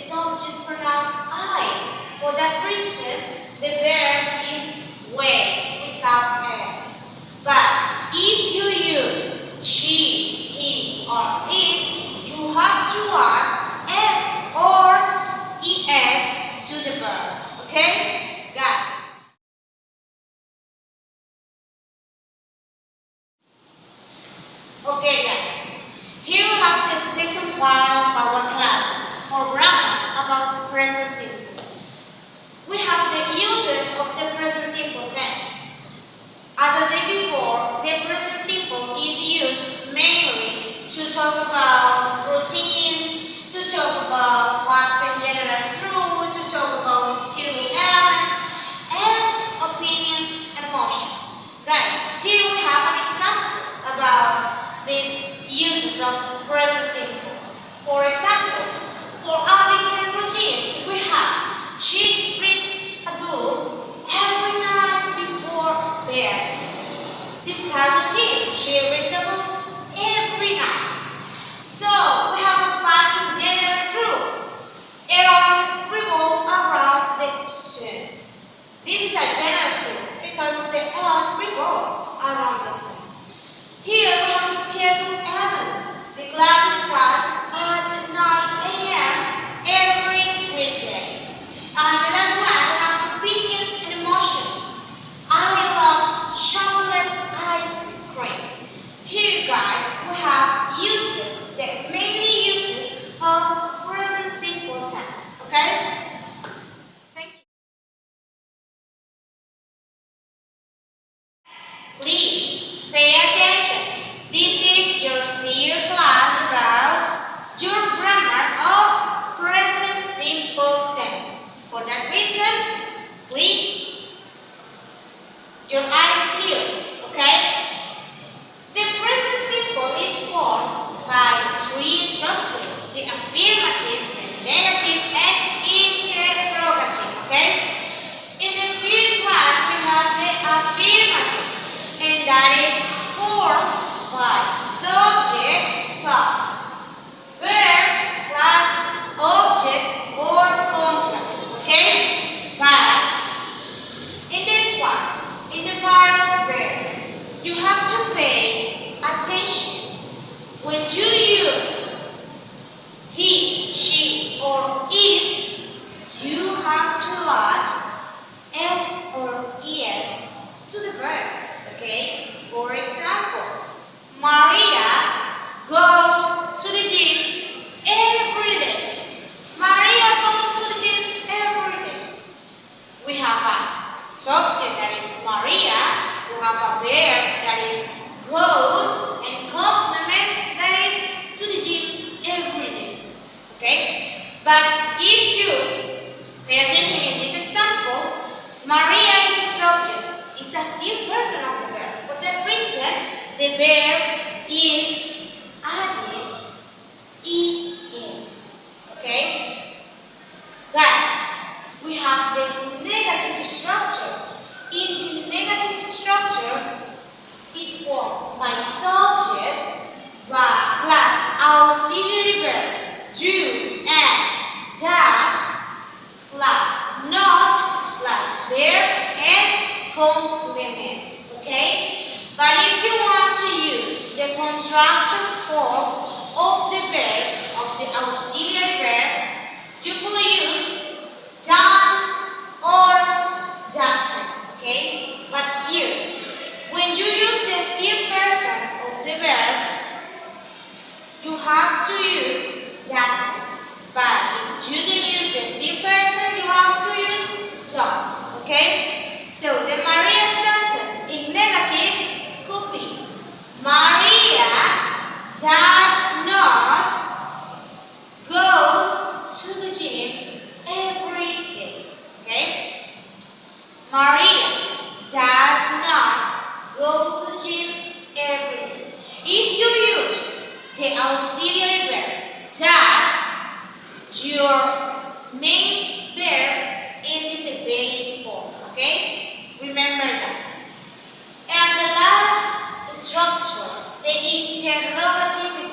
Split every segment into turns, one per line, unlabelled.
subject pronoun I. For that reason, the verb is went without s. But if you use she, he, or it, you have to add s or es to the verb. Okay, guys? Okay, guys. Here we have the second part of our class for grammar about present simple. We have the uses of the present simple tense. As I said before, the present simple is used mainly to talk about routines, to talk about facts and general truth, to talk about historical elements, and opinions and emotions. Guys, here we have an example about these uses of present simple. For example, for habits and routines, we have she reads a book every night before bed. This is her routine. She reads a book every night. So, we have a fast and general truth. Earth revolves around the sun. This is a general truth because the earth revolves around the sun. Here we have scheduled events. The class starts at 9 a.m. every weekday. And the last one, we have opinion and emotions. I love chocolate ice cream. Here, guys, we have uses, the mainly uses of present simple tense. Okay? Thank you. Please pay attention. This is your third class about your grammar of present simple tense. For that reason, please, your eyes here, okay? The present simple is formed by three structures: the affirmative, the negative, and interrogative, okay? In the first one, we have the affirmative, and that is formed by subject plus verb plus object or complement, okay? But in this one, in the part of verb, you have to pay attention. When you use he, she, or it, you have to add s or es to the verb, okay? For example, Maria goes to the gym every day. Maria goes to the gym every day. We have a subject that is Maria. We have a verb that is goes and complement that is to the gym every day. Okay? But if you pay attention in this example, Maria is the subject. It's a third person of the verb. For that reason, the verb is adding es. Okay? Guys, we have the negative structure. In the negative structure is formed by subject plus auxiliary verb do and does plus not plus verb and complement. Okay? But if you want to use the contractor form of the verb, of the auxiliary verb, you could use don't or doesn't, okay? But first, when you use the third person of the verb, you have to use doesn't. But if you don't use the third person, you have to use don't, okay? So the Maria sentence in negative could be Maria does not go to the gym every day. Okay? Maria does not go to the gym every day. If you use the auxiliary verb does, your main verb is in the base form. Okay? Remember that. And the last structure, the interrogative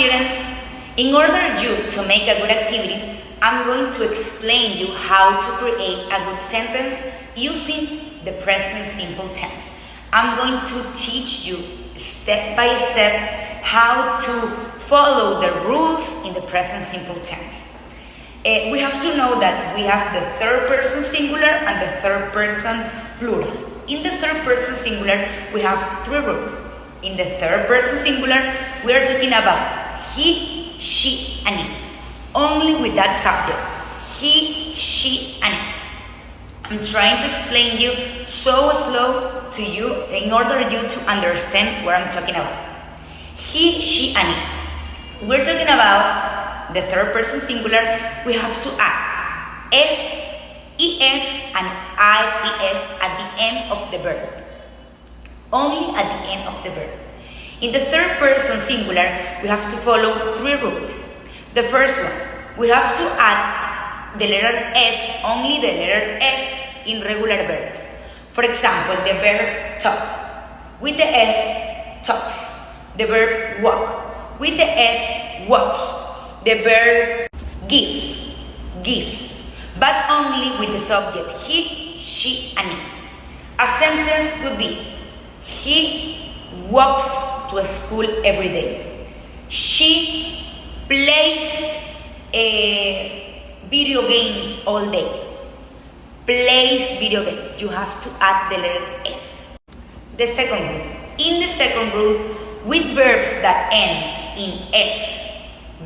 students, in order you to make a good activity, I'm going to explain you how to create a good sentence using the present simple tense. I'm going to teach you step by step how to follow the rules in the present simple tense. We have to know that we have the third person singular and the third person plural. In the third person singular, we have three rules. In the third person singular, we are talking about he, she, and it. Only with that subject. He, she, and it. I'm trying to explain you so slow to you in order you to understand what I'm talking about. He, she, and it. We're talking about the third person singular. We have to add s, es, and ies at the end of the verb. Only at the end of the verb. In the third person singular, we have to follow three rules. The first one, we have to add the letter S, only the letter S in regular verbs. For example, the verb talk. With the S, talks. The verb walk. With the S, walks. The verb give, gives. But only with the subject he, she, and it. A sentence could be, he walks to school every day. She plays video games all day. Plays video games. You have to add the letter S. The second rule. In the second rule, with verbs that ends in S,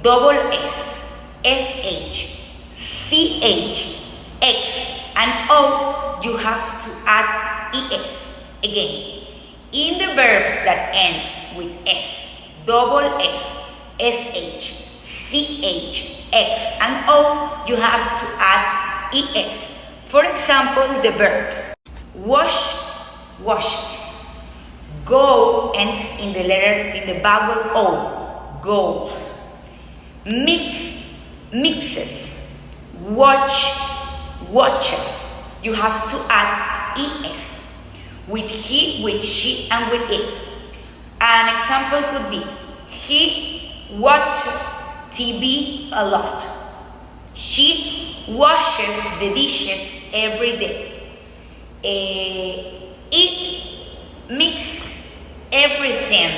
double S, SH, CH, X, and O, you have to add ES. Again, in the verbs that ends with S, double S, SH, CH, X, and O, you have to add ES. For example, the verbs wash, washes. Go ends in the vowel O, goes. Mix, mixes. Watch, watches. You have to add ES. With he, with she, and with it. An example could be, he watches TV a lot. She washes the dishes every day. It mixes everything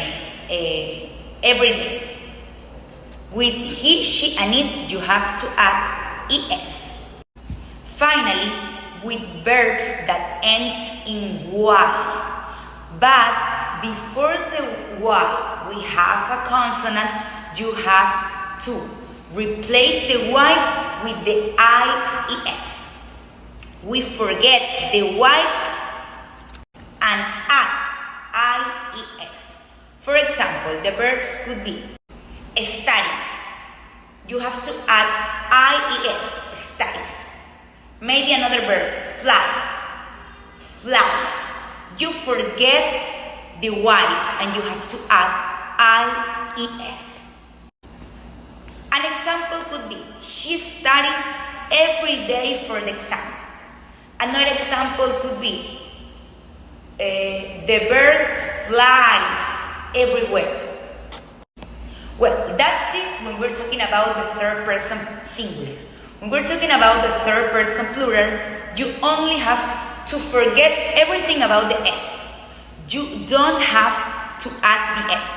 every day. With he, she, and it, you have to add ES. Finally, with verbs that end in Y. But before the Y, we have a consonant, you have to replace the Y with the IES. We forget the Y and add IES. For example, the verbs could be study. You have to add IES, studies. Maybe another verb, fly, flies. You forget the Y and you have to add IES. An example could be, she studies every day for the exam. Another example could be, the bird flies everywhere. Well, that's it when we're talking about the third person singular. When we're talking about the third person plural, you only have to forget everything about the S. You don't have to add the S.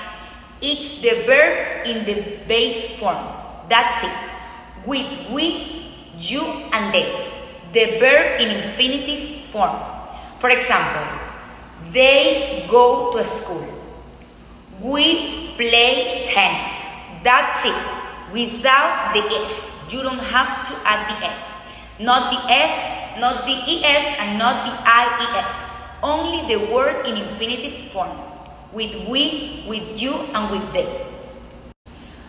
It's the verb in the base form. That's it. With we, you, and they. The verb in infinitive form. For example, they go to school. We play tennis. That's it. Without the S. You don't have to add the S. Not the S, not the ES, and not the IES. Only the word in infinitive form. With we, with you, and with they.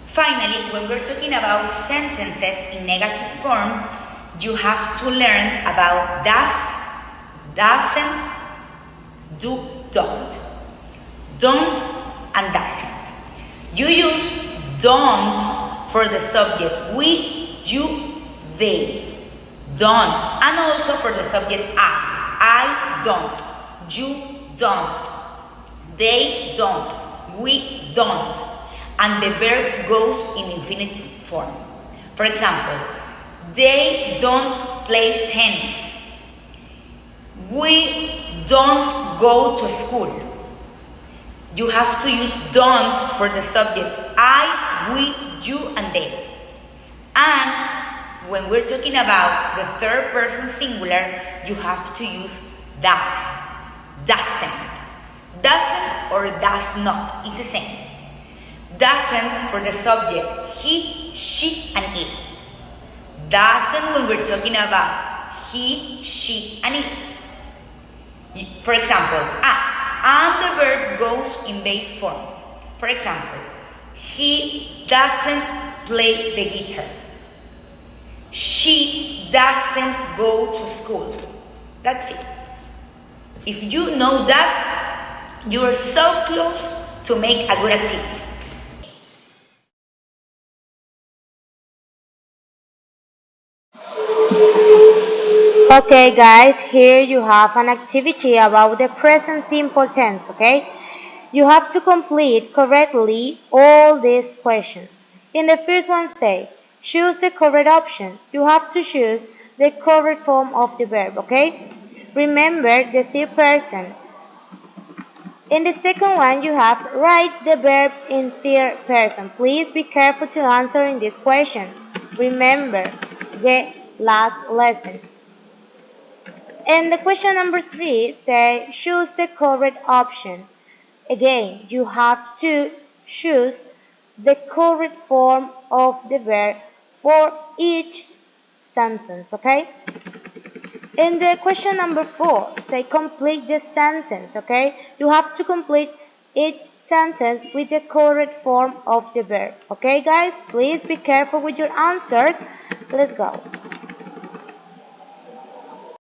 Finally, when we're talking about sentences in negative form, you have to learn about does, doesn't, do, don't. Don't and doesn't. You use don't for the subject we, you, they. Don't. And also for the subject I don't. You don't. They don't. We don't. and the verb goes in infinitive form. For example, they don't play tennis. We don't go to school. You have to use don't for the subject I, we, you, and they. And when we're talking about the third person singular, you have to use does, doesn't. Doesn't or does not, it's the same. Doesn't for the subject he, she, and it. Doesn't when we're talking about he, she, and it. For example, and the verb goes in base form. For example, he doesn't play the guitar. She doesn't go to school. That's it. If you know that, you are so close to make a good activity.
Okay guys, here you have an activity about the present simple tense, okay? You have to complete correctly all these questions. In the first one say, choose the correct option. You have to choose the correct form of the verb, okay? Remember the third person. In the second one, you have write the verbs in third person. Please be careful to answer in this question. Remember the last lesson. And the question number 3 say choose the correct option. Again, you have to choose the correct form of the verb for each sentence, okay? In the question number 4 say complete the sentence, okay? You have to complete each sentence with the correct form of the verb. Okay guys, please be careful with your answers. Let's go.